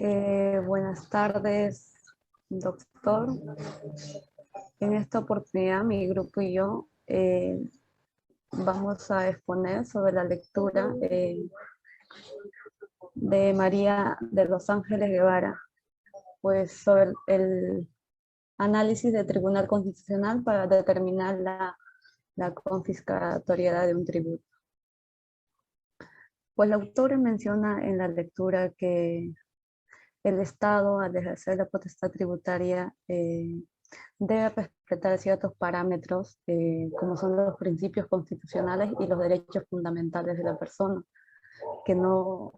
Buenas tardes, doctor. En esta oportunidad, mi grupo y yo vamos a exponer sobre la lectura de María de los Ángeles Guevara, pues sobre el análisis del Tribunal Constitucional para determinar la confiscatoriedad de un tributo. Pues la autora menciona en la lectura que el Estado, al ejercer la potestad tributaria, debe respetar ciertos parámetros, como son los principios constitucionales y los derechos fundamentales de la persona, que no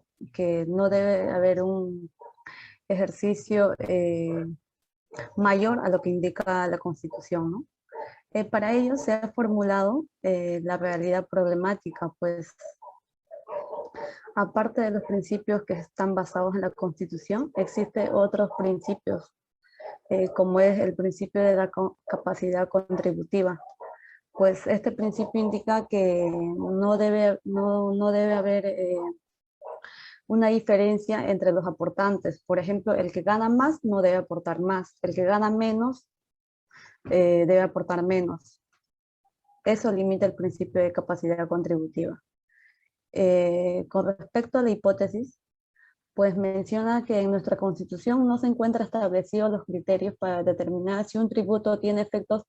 debe haber un ejercicio mayor a lo que indica la Constitución, ¿no? Para ello se ha formulado la realidad problemática, pues aparte de los principios que están basados en la Constitución, existen otros principios, como es el principio de la capacidad contributiva. Pues este principio indica que no debe haber una diferencia entre los aportantes. Por ejemplo, el que gana más no debe aportar más, el que gana menos debe aportar menos. Eso limita el principio de capacidad contributiva. Con respecto a la hipótesis, pues menciona que en nuestra Constitución no se encuentran establecidos los criterios para determinar si un tributo tiene efectos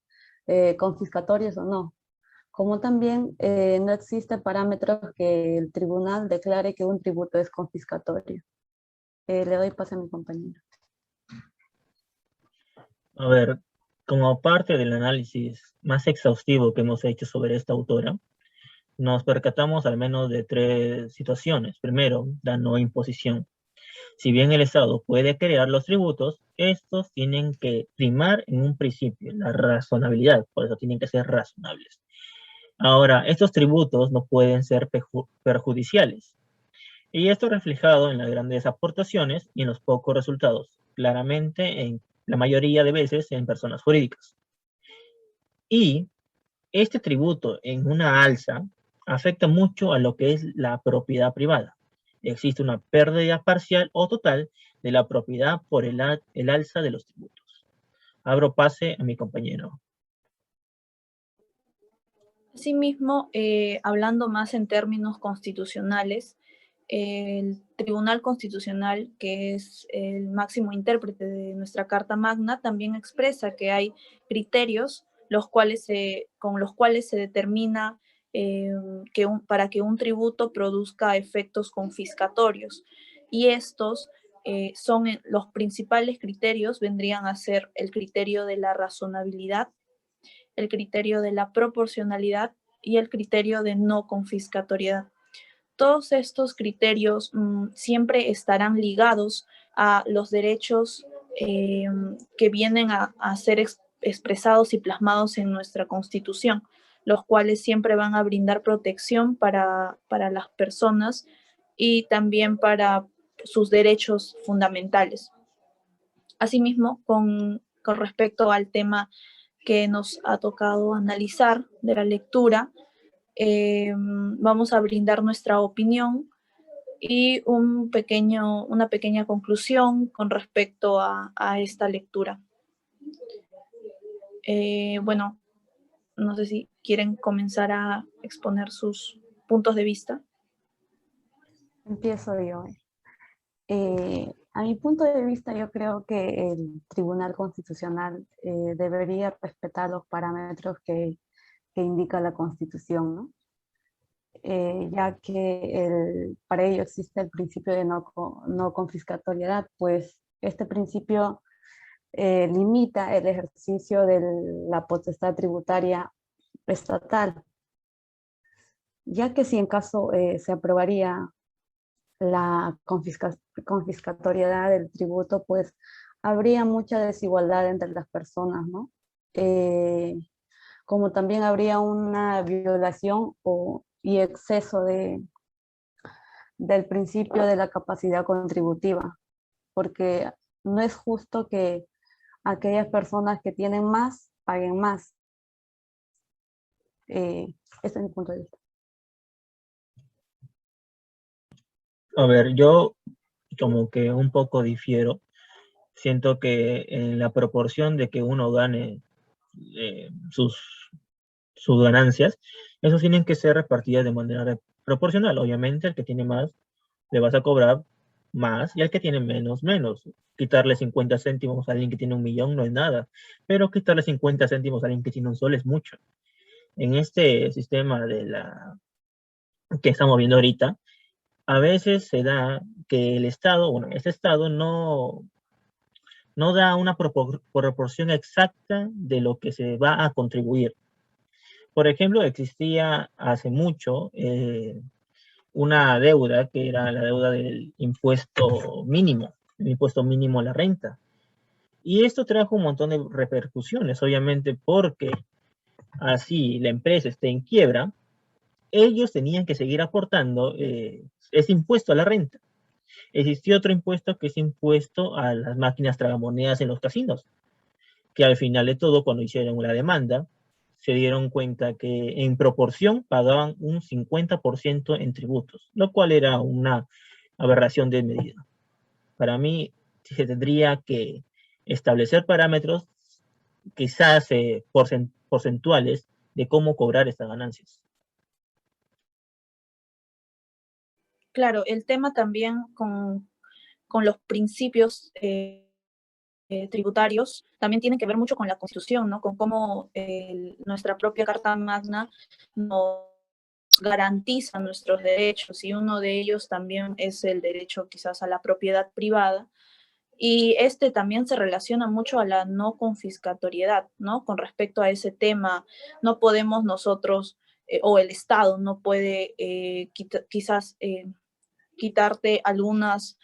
confiscatorios o no. Como también no existen parámetros que el tribunal declare que un tributo es confiscatorio. Le doy paso a mi compañero. A ver, como parte del análisis más exhaustivo que hemos hecho sobre esta autora, nos percatamos al menos de 3 situaciones. Primero, la no imposición. Si bien el Estado puede crear los tributos, estos tienen que primar en un principio la razonabilidad, por eso tienen que ser razonables. Ahora, estos tributos no pueden ser perjudiciales. Y esto reflejado en las grandes aportaciones y en los pocos resultados, claramente en la mayoría de veces en personas jurídicas. Y este tributo en una alza afecta mucho a lo que es la propiedad privada. Existe una pérdida parcial o total de la propiedad por el alza de los tributos. Abro pase a mi compañero. Asimismo, hablando más en términos constitucionales, el Tribunal Constitucional, que es el máximo intérprete de nuestra Carta Magna, también expresa que hay criterios con los cuales se determina para que un tributo produzca efectos confiscatorios. Y estos los principales criterios vendrían a ser el criterio de la razonabilidad, el criterio de la proporcionalidad y el criterio de no confiscatoriedad. Todos estos criterios siempre estarán ligados a los derechos que vienen a ser expresados y plasmados en nuestra Constitución, los cuales siempre van a brindar protección para las personas y también para sus derechos fundamentales. Asimismo, con respecto al tema que nos ha tocado analizar de la lectura, vamos a brindar nuestra opinión y una pequeña conclusión con respecto a esta lectura. Bueno, no sé si quieren comenzar a exponer sus puntos de vista. Empiezo yo. A mi punto de vista, yo creo que el Tribunal Constitucional debería respetar los parámetros que indica la Constitución, ¿no? Ya que para ello existe el principio de no confiscatoriedad, pues este principio limita el ejercicio de la potestad tributaria estatal, ya que si en caso se aprobaría la confiscatoriedad del tributo, pues habría mucha desigualdad entre las personas, ¿no? Como también habría una violación y exceso del principio de la capacidad contributiva, porque no es justo que aquellas personas que tienen más paguen más. Ese es mi punto de vista. A ver, yo como que un poco difiero. Siento que en la proporción de que uno gane sus ganancias, esos tienen que ser repartidas de manera proporcional. Obviamente, el que tiene más le vas a cobrar más y al que tiene menos, menos. Quitarle 50 céntimos a alguien que tiene 1.000.000 no es nada, pero quitarle 50 céntimos a alguien que tiene un sol es mucho. En este sistema que estamos viendo ahorita, a veces se da que el Estado, bueno, este Estado no da una proporción exacta de lo que se va a contribuir. Por ejemplo, existía hace mucho una deuda que era la deuda del impuesto mínimo, el impuesto mínimo a la renta. Y esto trajo un montón de repercusiones, obviamente, porque así la empresa esté en quiebra, ellos tenían que seguir aportando ese impuesto a la renta. Existió otro impuesto que es impuesto a las máquinas tragamonedas en los casinos, que al final de todo, cuando hicieron la demanda, se dieron cuenta que en proporción pagaban un 50% en tributos, lo cual era una aberración de medida. Para mí, se tendría que establecer parámetros, quizás porcentuales, de cómo cobrar estas ganancias. Claro, el tema también con los principios tributarios también tiene que ver mucho con la Constitución, ¿no? Con cómo nuestra propia Carta Magna nos garantiza nuestros derechos, y uno de ellos también es el derecho quizás a la propiedad privada, y este también se relaciona mucho a la no confiscatoriedad, ¿no? Con respecto a ese tema, no podemos nosotros, o el Estado no puede quizás quitarte algunas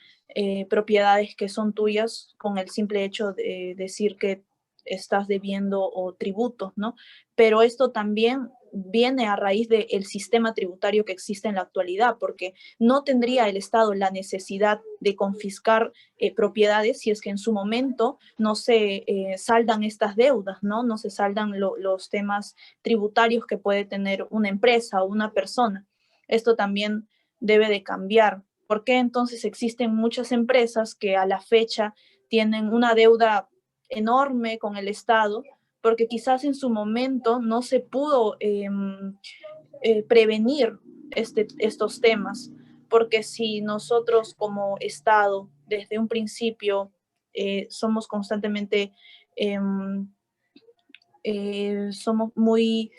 propiedades que son tuyas con el simple hecho de decir que estás debiendo o tributos, ¿no? Pero esto también viene a raíz del sistema tributario que existe en la actualidad, porque no tendría el Estado la necesidad de confiscar propiedades si es que en su momento no se saldan estas deudas, ¿no? No se saldan los temas tributarios que puede tener una empresa o una persona. Esto también debe de cambiar. ¿Por qué entonces existen muchas empresas que a la fecha tienen una deuda enorme con el Estado? Porque quizás en su momento no se pudo prevenir estos temas. Porque si nosotros como Estado desde un principio somos constantemente, somos muy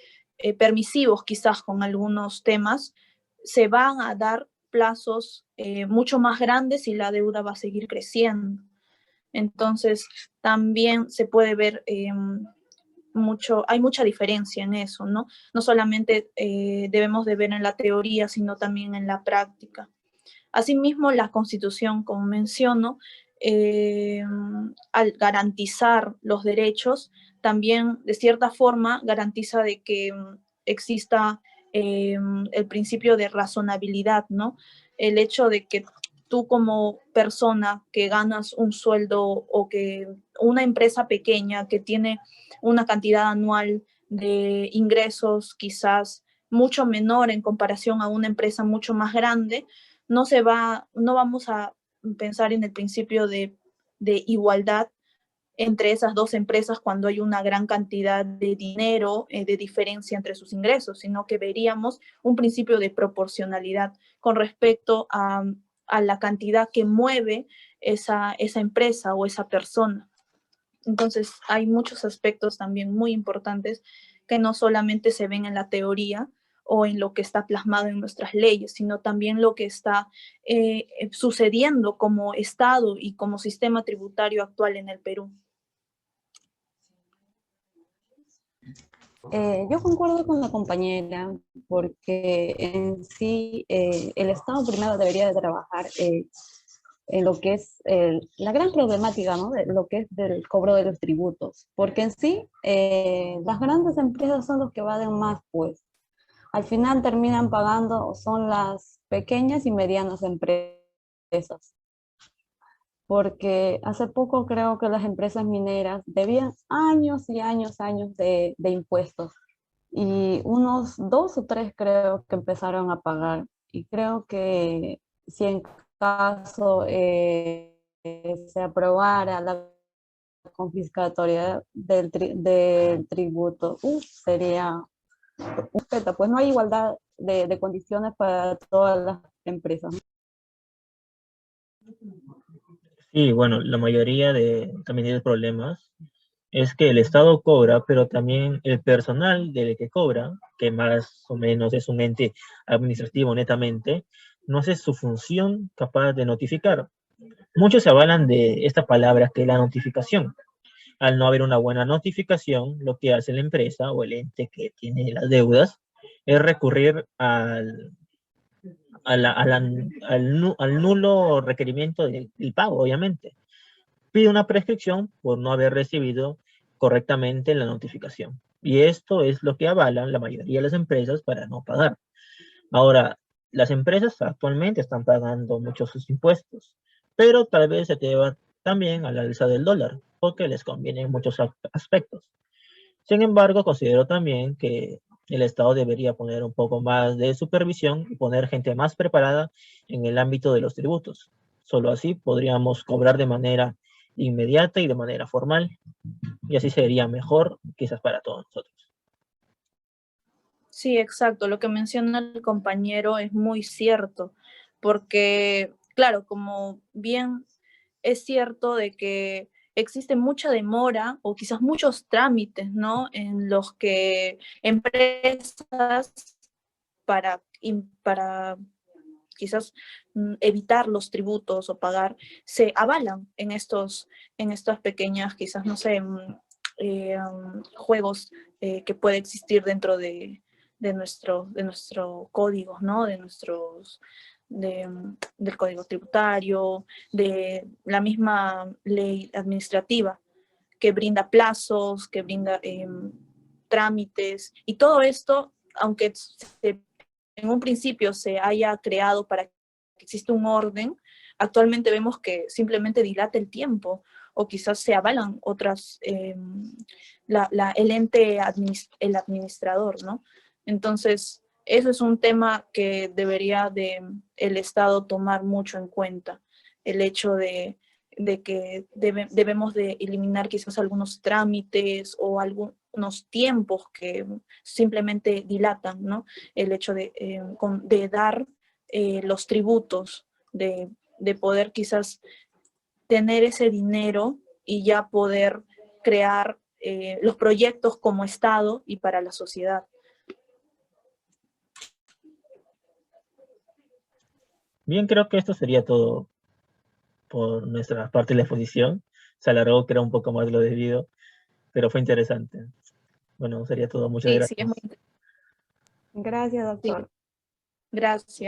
permisivos quizás con algunos temas, se van a dar plazos mucho más grandes y la deuda va a seguir creciendo. Entonces, también se puede ver hay mucha diferencia en eso, ¿no? No solamente debemos de ver en la teoría, sino también en la práctica. Asimismo, la Constitución, como menciono, al garantizar los derechos, también de cierta forma garantiza de que exista el principio de razonabilidad, ¿no? El hecho de que tú como persona que ganas un sueldo, o que una empresa pequeña que tiene una cantidad anual de ingresos quizás mucho menor en comparación a una empresa mucho más grande, no vamos a pensar en el principio de igualdad entre esas dos empresas cuando hay una gran cantidad de dinero de diferencia entre sus ingresos, sino que veríamos un principio de proporcionalidad con respecto a la cantidad que mueve esa empresa o esa persona. Entonces, hay muchos aspectos también muy importantes que no solamente se ven en la teoría o en lo que está plasmado en nuestras leyes, sino también lo que está sucediendo como Estado y como sistema tributario actual en el Perú. Yo concuerdo con la compañera porque en sí el Estado primero debería de trabajar en lo que es la gran problemática, ¿no? De lo que es del cobro de los tributos, porque en sí las grandes empresas son los que valen más, pues. Al final terminan pagando, son las pequeñas y medianas empresas, porque hace poco creo que las empresas mineras debían años y años, años de impuestos, y unos 2 o 3 creo que empezaron a pagar, y creo que si en caso se aprobara la confiscatoria del tributo, sería un pues no hay igualdad de condiciones para todas las empresas. Sí, bueno, la mayoría también de problemas es que el Estado cobra, pero también el personal del que cobra, que más o menos es un ente administrativo netamente, no hace su función capaz de notificar. Muchos se avalan de esta palabra que es la notificación. Al no haber una buena notificación, lo que hace la empresa o el ente que tiene las deudas es recurrir al nulo requerimiento del pago, obviamente. Pide una prescripción por no haber recibido correctamente la notificación. Y esto es lo que avalan la mayoría de las empresas para no pagar. Ahora, las empresas actualmente están pagando muchos sus impuestos, pero tal vez se deba también a la alza del dólar, porque les conviene en muchos aspectos. Sin embargo, considero también que el Estado debería poner un poco más de supervisión y poner gente más preparada en el ámbito de los tributos. Solo así podríamos cobrar de manera inmediata y de manera formal, y así sería mejor quizás para todos nosotros. Sí, exacto. Lo que menciona el compañero es muy cierto, porque, claro, como bien es cierto de que existe mucha demora o quizás muchos trámites, ¿no? En los que empresas para quizás evitar los tributos o pagar, se avalan en estas pequeñas, quizás, no sé, juegos que puede existir dentro de nuestro código, ¿no? Del código tributario, de la misma ley administrativa que brinda plazos, que brinda trámites, y todo esto, aunque en un principio se haya creado para que exista un orden, actualmente vemos que simplemente dilata el tiempo o quizás se avalan otras, el ente, el administrador, ¿no? Entonces, eso es un tema que debería el Estado tomar mucho en cuenta, el hecho de que debemos de eliminar quizás algunos trámites o algunos tiempos que simplemente dilatan, ¿no? El hecho de dar los tributos, de poder quizás tener ese dinero y ya poder crear los proyectos como Estado y para la sociedad. Bien, creo que esto sería todo por nuestra parte de la exposición. Se alargó, creo, un poco más de lo debido, pero fue interesante. Bueno, sería todo. Muchas Sí, sí, es muy gracias. interesante. Gracias, Sí, doctor. gracias.